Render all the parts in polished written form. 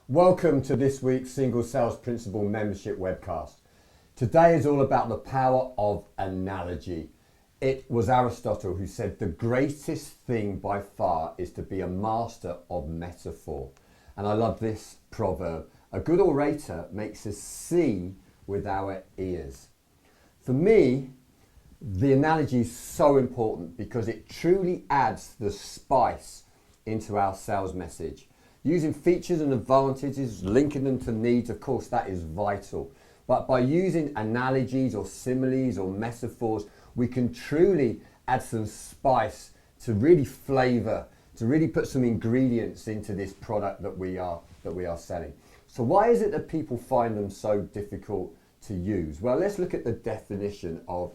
Welcome to this week's Single Sales Principle Membership webcast. Today is all about the power of analogy. It was Aristotle who said the greatest thing by far is to be a master of metaphor. And I love this proverb. A good orator makes us see with our ears. For me, the analogy is so important because it truly adds the spice into our sales message. Using features and advantages, linking them to needs, of course, that is vital. But by using analogies or similes or metaphors, we can truly add some spice to really flavour, to really put some ingredients into this product that we are selling. So why is it that people find them so difficult to use? Well, let's look at the definition of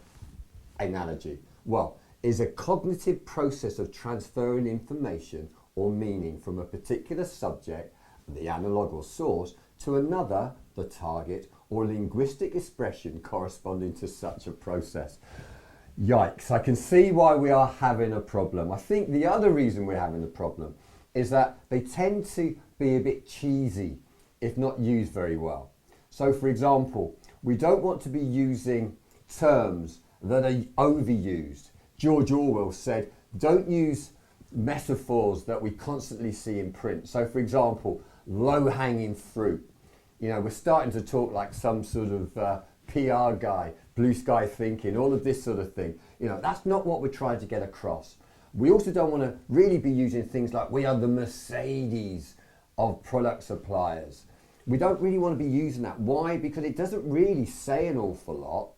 analogy. Well, is a cognitive process of transferring information or meaning from a particular subject, the analog or source, to another, the target, or linguistic expression corresponding to such a process. Yikes, I can see why we are having a problem. I think the other reason we're having a problem is that they tend to be a bit cheesy if not used very well. So for example, we don't want to be using terms that are overused. George Orwell said, don't use metaphors that we constantly see in print. So for example, low-hanging fruit. You know, we're starting to talk like some sort of PR guy, blue sky thinking, all of this sort of thing. You know, that's not what we're trying to get across. We also don't want to really be using things like we are the Mercedes of product suppliers. We don't really want to be using that. Why? Because it doesn't really say an awful lot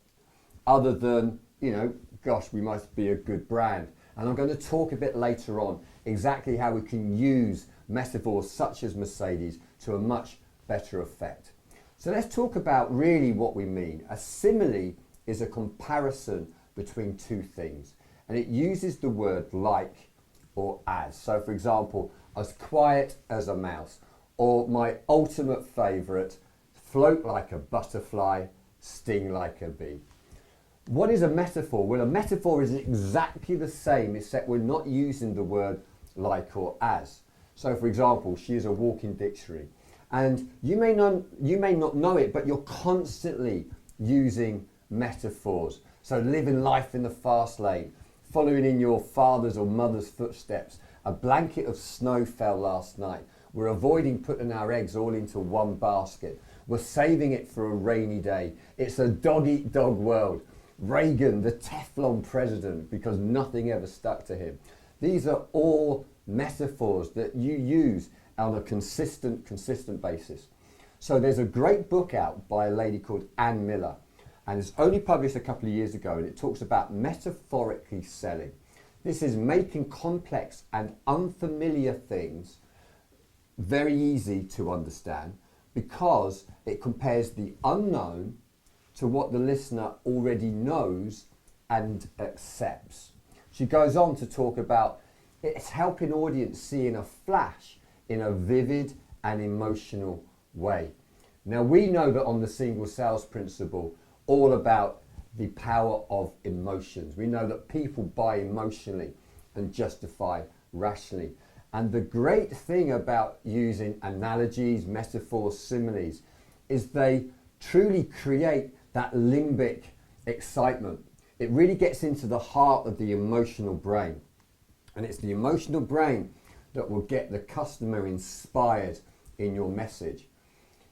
other than, you know, gosh, we must be a good brand. And I'm going to talk a bit later on exactly how we can use metaphors such as Mercedes to a much better effect. So let's talk about really what we mean. A simile is a comparison between two things, and it uses the word like or as. So for example, as quiet as a mouse, or my ultimate favourite, float like a butterfly, sting like a bee. What is a metaphor? Well, a metaphor is exactly the same, except we're not using the word like or as. So for example, she is a walking dictionary. And you may not know it, but you're constantly using metaphors. So living life in the fast lane, following in your father's or mother's footsteps. A blanket of snow fell last night. We're avoiding putting our eggs all into one basket. We're saving it for a rainy day. It's a dog-eat-dog world. Reagan, the Teflon president, because nothing ever stuck to him. These are all metaphors that you use on a consistent basis. So there's a great book out by a lady called Ann Miller, and it's only published a couple of years ago, and it talks about metaphorically selling. This is making complex and unfamiliar things very easy to understand because it compares the unknown to what the listener already knows and accepts. She goes on to talk about it's helping audience see in a flash in a vivid and emotional way. Now we know that on the single sales principle, all about the power of emotions. We know that people buy emotionally and justify rationally. And the great thing about using analogies, metaphors, similes is they truly create that limbic excitement. It really gets into the heart of the emotional brain. And it's the emotional brain that will get the customer inspired in your message.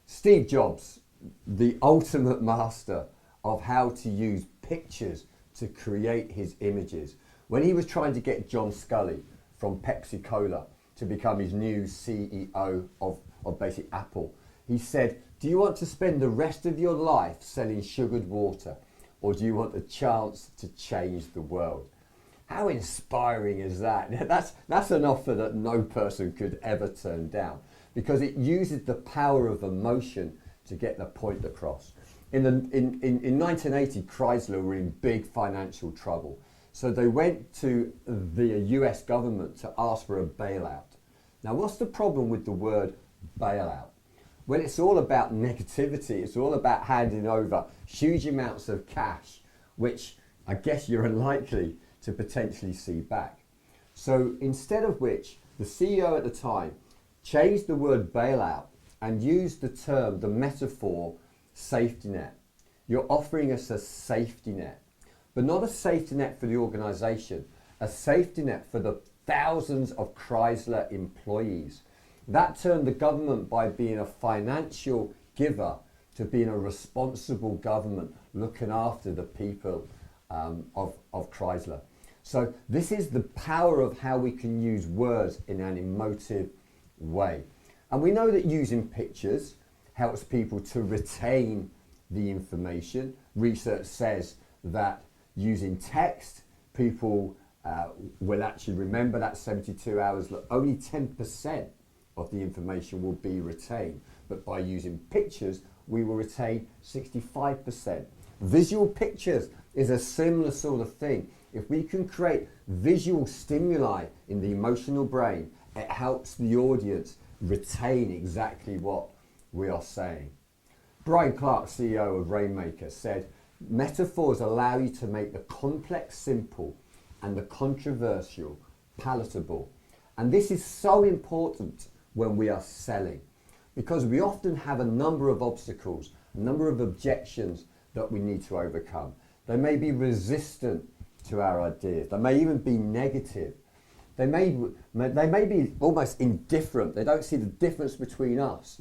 Steve Jobs, the ultimate master of how to use pictures to create his images. When he was trying to get John Scully from Pepsi Cola to become his new CEO of basic Apple, he said, do you want to spend the rest of your life selling sugared water, or do you want a chance to change the world? How inspiring is that? That's an offer that no person could ever turn down because it uses the power of emotion to get the point across. In 1980, Chrysler were in big financial trouble. So they went to the US government to ask for a bailout. Now, what's the problem with the word bailout? Well, it's all about negativity. It's all about handing over huge amounts of cash, which I guess you're unlikely to potentially see back. So instead of which, the CEO at the time changed the word bailout and use the metaphor safety net. You're offering us a safety net, but not a safety net for the organisation, a safety net for the thousands of Chrysler employees. That turned the government, by being a financial giver, to being a responsible government looking after the people of Chrysler. So this is the power of how we can use words in an emotive way. And we know that using pictures helps people to retain the information. Research says that using text, people will actually remember that 72 hours. Only 10% of the information will be retained. But by using pictures, we will retain 65%. Visual pictures is a similar sort of thing. If we can create visual stimuli in the emotional brain, it helps the audience retain exactly what we are saying. Brian Clark, CEO of Rainmaker, said, "Metaphors allow you to make the complex simple and the controversial palatable." And this is so important when we are selling, because we often have a number of obstacles, a number of objections that we need to overcome. They may be resistant to our ideas. They may even be negative. They may be almost indifferent. They don't see the difference between us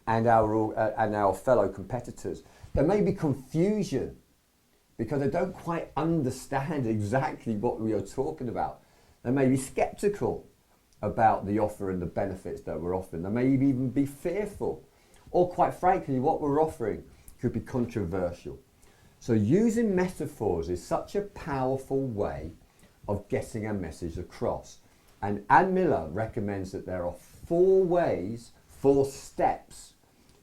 and our fellow competitors. There may be confusion because they don't quite understand exactly what we are talking about. They may be skeptical about the offer and the benefits that we're offering. They may even be fearful, or quite frankly, what we're offering could be controversial. So using metaphors is such a powerful way of getting a message across. And Ann Miller recommends that there are 4 steps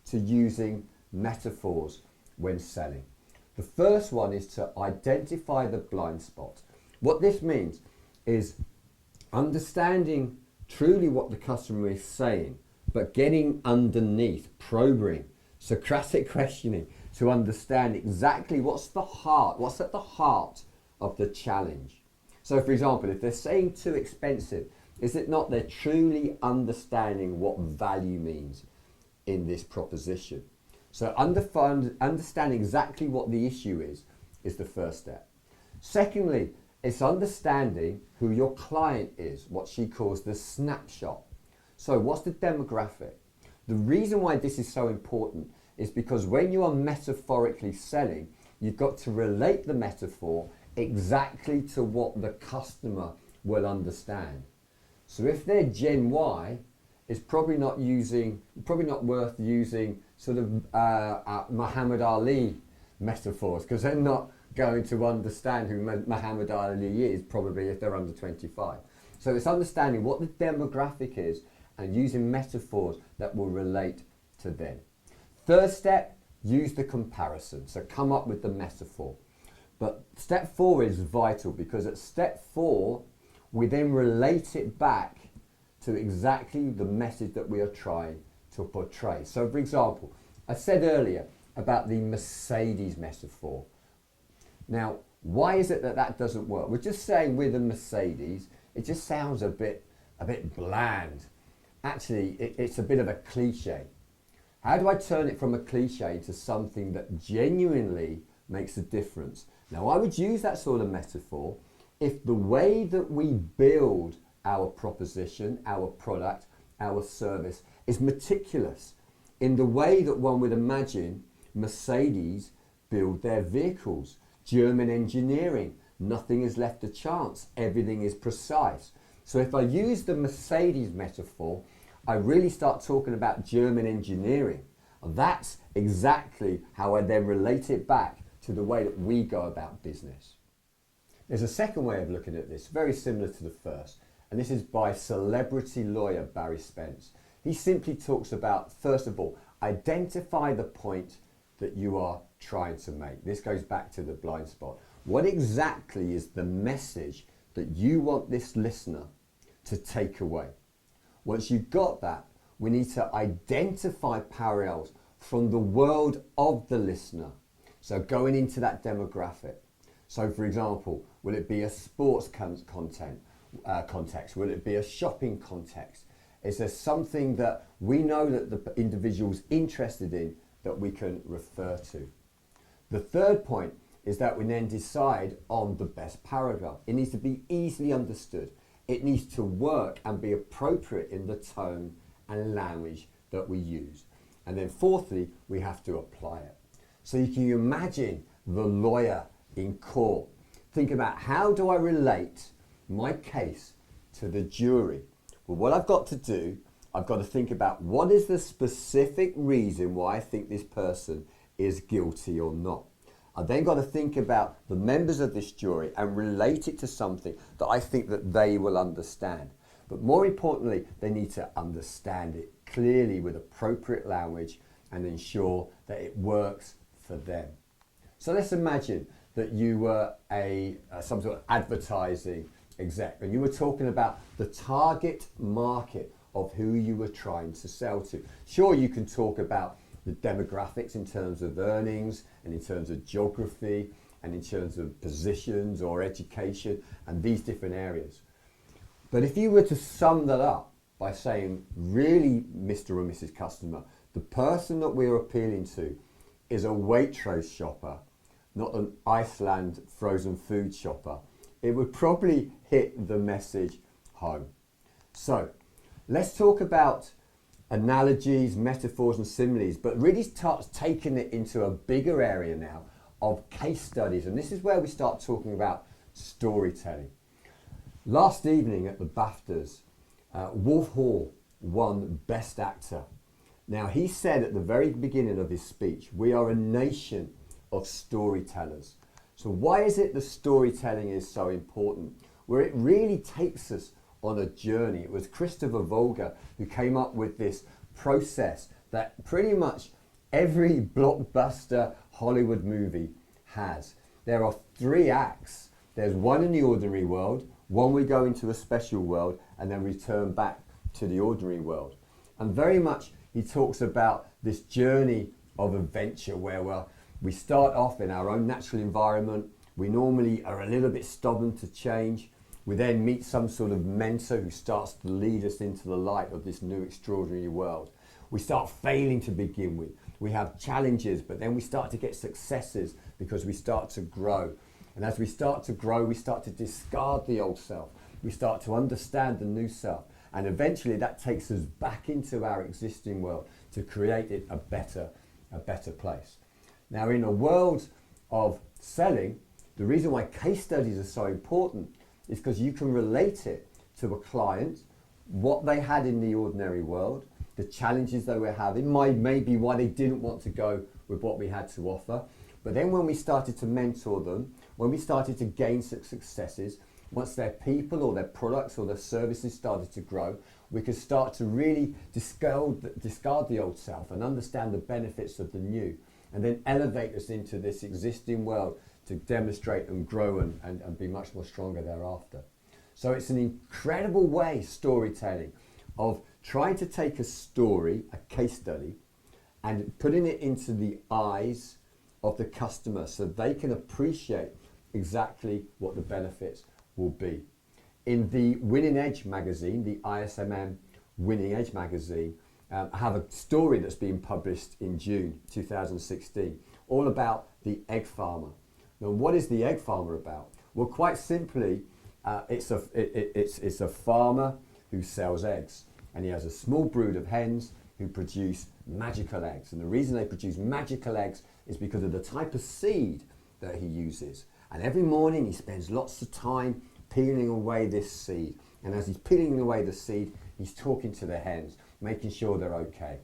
to using metaphors when selling. The first one is to identify the blind spot. What this means is understanding truly what the customer is saying, but getting underneath, probing, Socratic questioning to understand exactly what's at the heart of the challenge. So for example, if they're saying too expensive, is it not they're truly understanding what value means in this proposition? So understand exactly what the issue is the first step. Secondly, it's understanding who your client is, what she calls the snapshot. So what's the demographic? The reason why this is so important is because when you are metaphorically selling, you've got to relate the metaphor exactly to what the customer will understand. So if they're Gen Y, it's probably not worth using sort of Muhammad Ali metaphors, because they're not going to understand who Muhammad Ali is, probably, if they're under 25. So it's understanding what the demographic is and using metaphors that will relate to them. Third step, use the comparison. So come up with the metaphor. But step 4 is vital, because at step 4, we then relate it back to exactly the message that we are trying to portray. So for example, I said earlier about the Mercedes metaphor. Now, why is it that doesn't work? We're just saying with a Mercedes, it just sounds a bit bland. Actually, it's a bit of a cliche. How do I turn it from a cliche to something that genuinely makes a difference? Now, I would use that sort of metaphor if the way that we build our proposition, our product, our service is meticulous in the way that one would imagine Mercedes build their vehicles. German engineering, nothing is left to chance, everything is precise. So if I use the Mercedes metaphor, I really start talking about German engineering. That's exactly how I then relate it back to the way that we go about business. There's a second way of looking at this, very similar to the first, and this is by celebrity lawyer Barry Spence. He simply talks about, first of all, identify the point that you are trying to make. This goes back to the blind spot. What exactly is the message that you want this listener to take away? Once you've got that, we need to identify parallels from the world of the listener. So going into that demographic. So for example, will it be a sports context? Will it be a shopping context? Is there something that we know that the individual's interested in that we can refer to? The third point is that we then decide on the best paragraph. It needs to be easily understood. It needs to work and be appropriate in the tone and language that we use. And then fourthly, we have to apply it. So you can imagine the lawyer in court. Think about, how do I relate my case to the jury? Well, what I've got to do, I've got to think about what is the specific reason why I think this person is guilty or not. I've then got to think about the members of this jury and relate it to something that I think that they will understand. But more importantly, they need to understand it clearly with appropriate language and ensure that it works for them. So let's imagine that you were some sort of advertising exec and you were talking about the target market of who you were trying to sell to. Sure, you can talk about the demographics in terms of earnings and in terms of geography and in terms of positions or education and these different areas. But if you were to sum that up by saying, really, Mr. or Mrs. Customer, the person that we're appealing to is a Waitrose shopper, not an Iceland frozen food shopper, it would probably hit the message home. So let's talk about analogies, metaphors and similes, but really start taking it into a bigger area now of case studies. And this is where we start talking about storytelling. Last evening at the BAFTAs, Wolf Hall won Best Actor. Now, he said at the very beginning of his speech, we are a nation of storytellers. So why is it the storytelling is so important? Where it really takes us on a journey. It was Christopher Volger who came up with this process that pretty much every blockbuster Hollywood movie has. There are 3 acts. There's one in the ordinary world, one we go into a special world, and then return back to the ordinary world. And very much he talks about this journey of adventure where we start off in our own natural environment. We normally are a little bit stubborn to change. We then meet some sort of mentor who starts to lead us into the light of this new extraordinary world. We start failing to begin with. We have challenges, but then we start to get successes because we start to grow. And as we start to grow, we start to discard the old self. We start to understand the new self. And eventually that takes us back into our existing world to create it a better place. Now, in a world of selling, the reason why case studies are so important is because you can relate it to a client, what they had in the ordinary world, the challenges they were having, maybe why they didn't want to go with what we had to offer. But then when we started to mentor them, when we started to gain successes, once their people or their products or their services started to grow, we could start to really discard the old self and understand the benefits of the new, and then elevate us into this existing world to demonstrate and grow and be much more stronger thereafter. So it's an incredible way, storytelling, of trying to take a story, a case study, and putting it into the eyes of the customer so they can appreciate exactly what the benefits will be. In the Winning Edge magazine, the ISMM Winning Edge magazine, I have a story that's being published in June 2016, all about the egg farmer. Now, what is the egg farmer about? Well, quite simply, it's a farmer who sells eggs, and he has a small brood of hens who produce magical eggs. And the reason they produce magical eggs is because of the type of seed that he uses. And every morning he spends lots of time peeling away this seed. And as he's peeling away the seed, he's talking to the hens, making sure they're okay.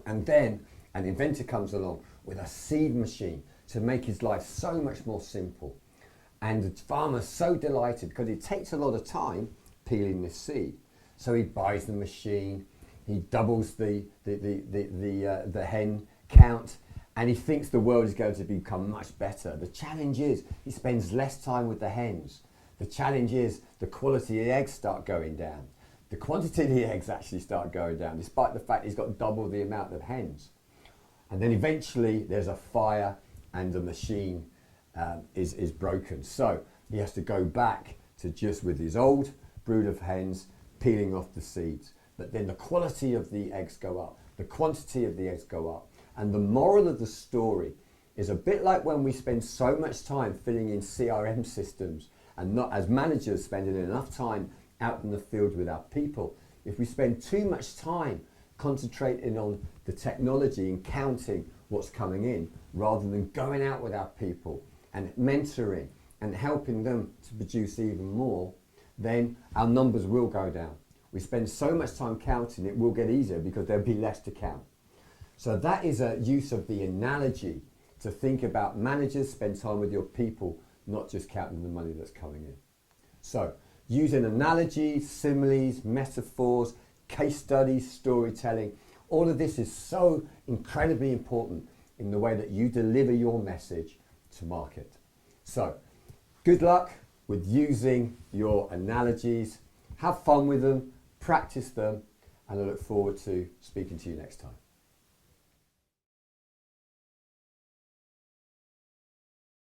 And then an inventor comes along with a seed machine to make his life so much more simple. And the farmer's so delighted because it takes a lot of time peeling this seed. So he buys the machine, he doubles the hen count, and he thinks the world is going to become much better. The challenge is he spends less time with the hens. The challenge is the quality of the eggs start going down. The quantity of the eggs actually start going down, despite the fact he's got double the amount of hens. And then eventually there's a fire and the machine is broken. So he has to go back to just with his old brood of hens, peeling off the seeds. but then the quality of the eggs go up, the quantity of the eggs go up. And the moral of the story is a bit like when we spend so much time filling in CRM systems and not as managers spending enough time out in the field with our people. If we spend too much time concentrating on the technology and counting what's coming in rather than going out with our people and mentoring and helping them to produce even more, then our numbers will go down. We spend so much time counting, it will get easier because there'll be less to count. So that is a use of the analogy to think about managers, spend time with your people, not just counting the money that's coming in. So using analogies, similes, metaphors, case studies, storytelling, all of this is so incredibly important in the way that you deliver your message to market. So good luck with using your analogies. Have fun with them, practice them, and I look forward to speaking to you next time.